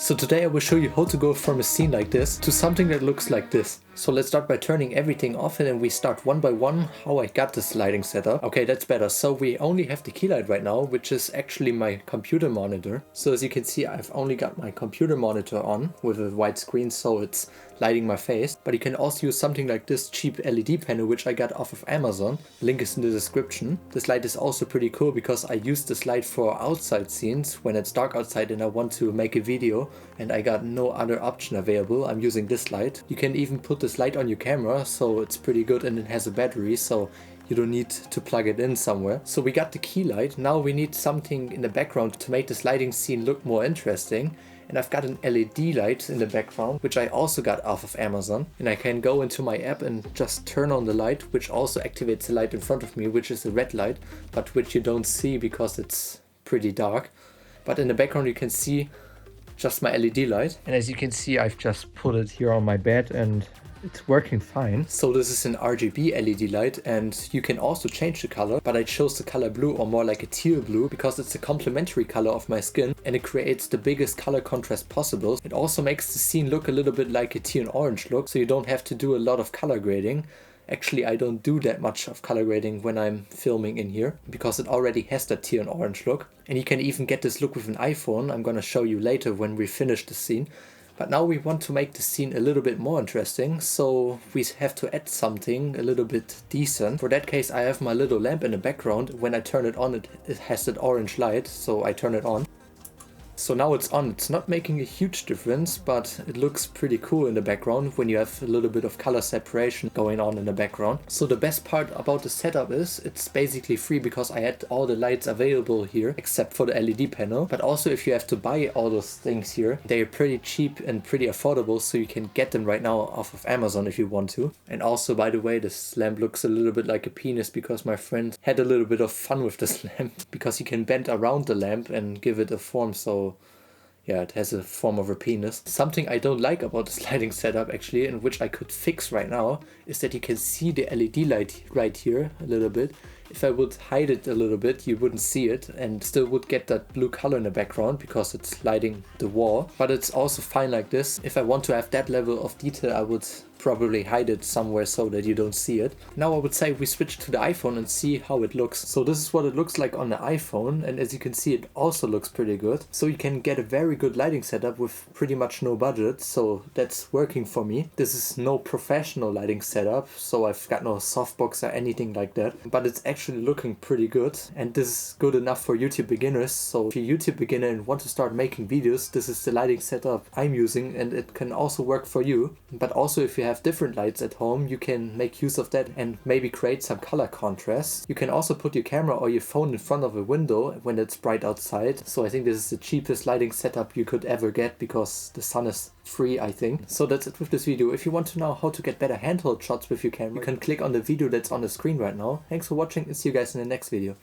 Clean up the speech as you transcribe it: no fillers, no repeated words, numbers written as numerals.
So today I will show you how to go from a scene like this to something that looks like this. So let's start by turning everything off and then we start one by one how I got this lighting setup. Okay, that's better. So we only have the key light right now, which is actually my computer monitor. So as you can see, I've only got my computer monitor on with a white screen, so it's lighting my face. But you can also use something like this cheap LED panel, which I got off of Amazon. Link is in the description. This light is also pretty cool because I use this light for outside scenes when it's dark outside and I want to make a video and I got no other option available. I'm using this light. You can even put this light on your camera, so it's pretty good, and it has a battery, so you don't need to plug it in somewhere. So we got the key light. Now we need something in the background to make this lighting scene look more interesting. And I've got an LED light in the background, which I also got off of Amazon. And I can go into my app and just turn on the light, which also activates the light in front of me, which is a red light, but which you don't see because it's pretty dark. But in the background you can see just my LED light. And as you can see, I've just put it here on my bed and it's working fine. So this is an RGB LED light and you can also change the color, but I chose the color blue, or more like a teal blue, because it's a complementary color of my skin and it creates the biggest color contrast possible. It also makes the scene look a little bit like a teal and orange look, so you don't have to do a lot of color grading. Actually, I don't do that much of color grading when I'm filming in here because it already has that teal and orange look. And you can even get this look with an iPhone. I'm gonna show you later when we finish the scene. But now we want to make the scene a little bit more interesting, so we have to add something a little bit decent. For that case, I have my little lamp in the background. When I turn it on, it has that orange light, so I turn it on. So now it's on. It's not making a huge difference, but it looks pretty cool in the background when you have a little bit of color separation going on in the background. So the best part about the setup is it's basically free because I had all the lights available here except for the LED panel. But also if you have to buy all those things here, they are pretty cheap and pretty affordable, so you can get them right now off of Amazon if you want to. And also, by the way, this lamp looks a little bit like a penis because my friend had a little bit of fun with this lamp because you can bend around the lamp and give it a form, so yeah, it has a form of a penis. Something I don't like about this lighting setup actually, and which I could fix right now, is that you can see the LED light right here a little bit. If I would hide it a little bit, you wouldn't see it and still would get that blue color in the background because it's lighting the wall. But it's also fine like this. If I want to have that level of detail, I would probably hide it somewhere so that you don't see it. Now I would say we switch to the iPhone and see how it looks. So this is what it looks like on the iPhone, and as you can see, it also looks pretty good. So you can get a very good lighting setup with pretty much no budget, so that's working for me. This is no professional lighting setup, so I've got no softbox or anything like that, but it's actually looking pretty good, and this is good enough for YouTube beginners. So if you're a YouTube beginner and want to start making videos, this is the lighting setup I'm using, and it can also work for you. But also if you have different lights at home, you can make use of that and maybe create some color contrast. You can also put your camera or your phone in front of a window when it's bright outside. So I think this is the cheapest lighting setup you could ever get because the sun is free, I think. So that's it with this video. If you want to know how to get better handheld shots with your camera, you can click on the video that's on the screen right now. Thanks for watching and see you guys in the next video.